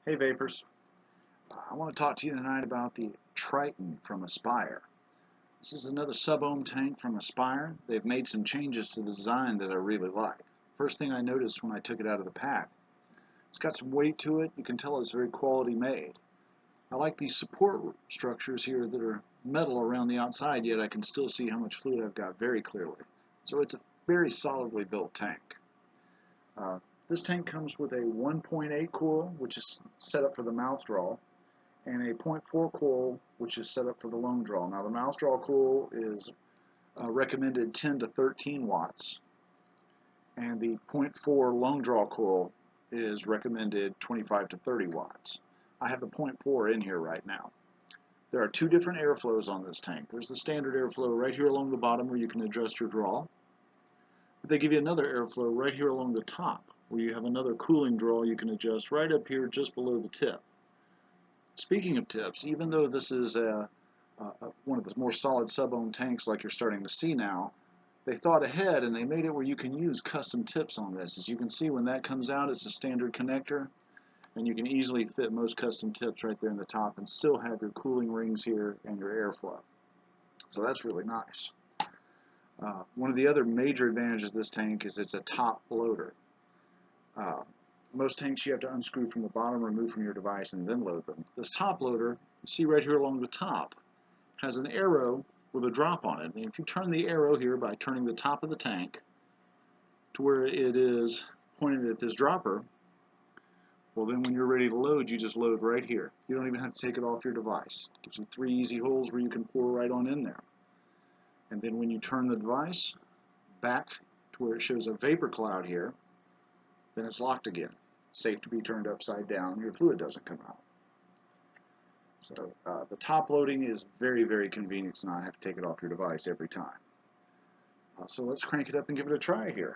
Hey Vapors, I want to talk to you tonight about the Triton from Aspire. This is another sub-ohm tank from Aspire. They've made some changes to the design that I really like. First thing I noticed when I took it out of the pack, it's got some weight to it. You can tell it's very quality made. I like these support structures here that are metal around the outside, yet I can still see how much fluid I've got very clearly. So it's a very solidly built tank. This tank comes with a 1.8 coil, which is set up for the mouth draw, and a 0.4 coil, which is set up for the lung draw. Now the mouth draw coil is recommended 10 to 13 watts, and the 0.4 lung draw coil is recommended 25 to 30 watts. I have the 0.4 in here right now. There are two different airflows on this tank. There's the standard airflow right here along the bottom where you can adjust your draw. But they give you another airflow right here along the top where you have another cooling draw you can adjust right up here just below the tip. Speaking of tips, even though this is one of the more solid sub-ohm tanks like you're starting to see now, they thought ahead and they made it where you can use custom tips on this. As you can see, when that comes out, it's a standard connector, and you can easily fit most custom tips right there in the top and still have your cooling rings here and your airflow. So that's really nice. One of the other major advantages of this tank is it's a top loader. Most tanks you have to unscrew from the bottom, remove from your device, and then load them. This top loader, you see right here along the top, has an arrow with a drop on it. And if you turn the arrow here by turning the top of the tank to where it is pointed at this dropper, well then when you're ready to load, you just load right here. You don't even have to take it off your device. It gives you 3 easy holes where you can pour right on in there. And then when you turn the device back to where it shows a vapor cloud here, then it's locked again. Safe to be turned upside down. Your fluid doesn't come out. So the top loading is very, very convenient to not have to take it off your device every time. So let's crank it up and give it a try here.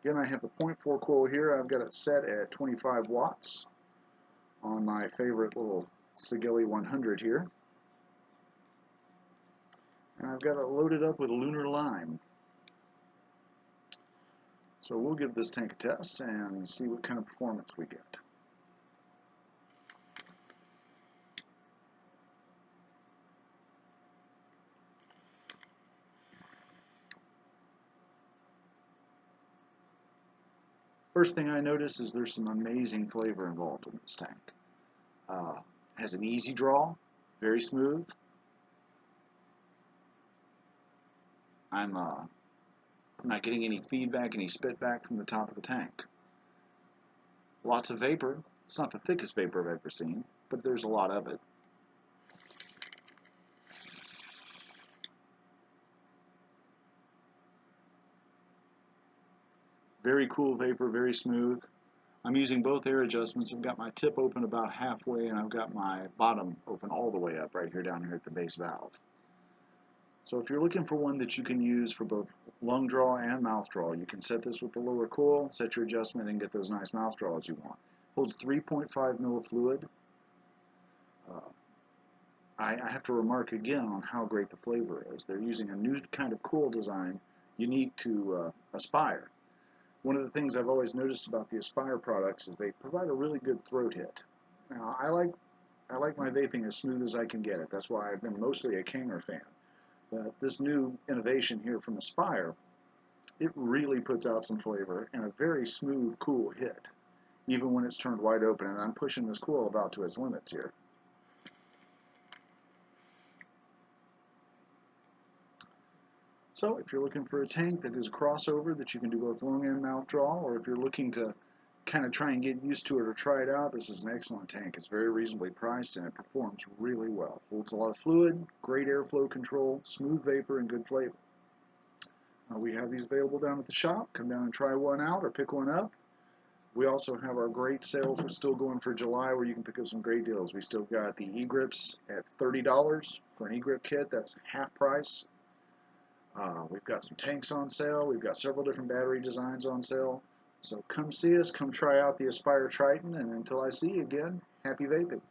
Again, I have the 0.4 coil here. I've got it set at 25 watts on my favorite little Sigeli 100 here. And I've got it loaded up with lunar lime. So we'll give this tank a test and see what kind of performance we get. First thing I notice is there's some amazing flavor involved in this tank. Has an easy draw, very smooth. I'm not getting any feedback, any spit back from the top of the tank. Lots of vapor. It's not the thickest vapor I've ever seen, but there's a lot of it. Very cool vapor, very smooth. I'm using both air adjustments. I've got my tip open about halfway, and I've got my bottom open all the way up right here down here at the base valve. So if you're looking for one that you can use for both lung draw and mouth draw, you can set this with the lower coil, set your adjustment, and get those nice mouth draws you want. Holds 3.5 mil of fluid. I have to remark again on how great the flavor is. They're using a new kind of coil design unique to Aspire. One of the things I've always noticed about the Aspire products is they provide a really good throat hit. Now, I like my vaping as smooth as I can get it. That's why I've been mostly a Kanger fan. But this new innovation here from Aspire, it really puts out some flavor and a very smooth, cool hit, even when it's turned wide open. And I'm pushing this coil about to its limits here. So if you're looking for a tank that is a crossover that you can do both lung and mouth draw, or if you're looking to kind of try and get used to it or try it out, this is an excellent tank. It's very reasonably priced and it performs really well. Holds a lot of fluid, great airflow control, smooth vapor, and good flavor. We have these available down at the shop. Come down and try one out or pick one up. We also have our great sale for still going for July where you can pick up some great deals. We still got the e-grips at $30 for an e-grip kit. That's half price. We've got some tanks on sale. We've got several different battery designs on sale. So come see us, come try out the Aspire Triton, and until I see you again, happy vaping.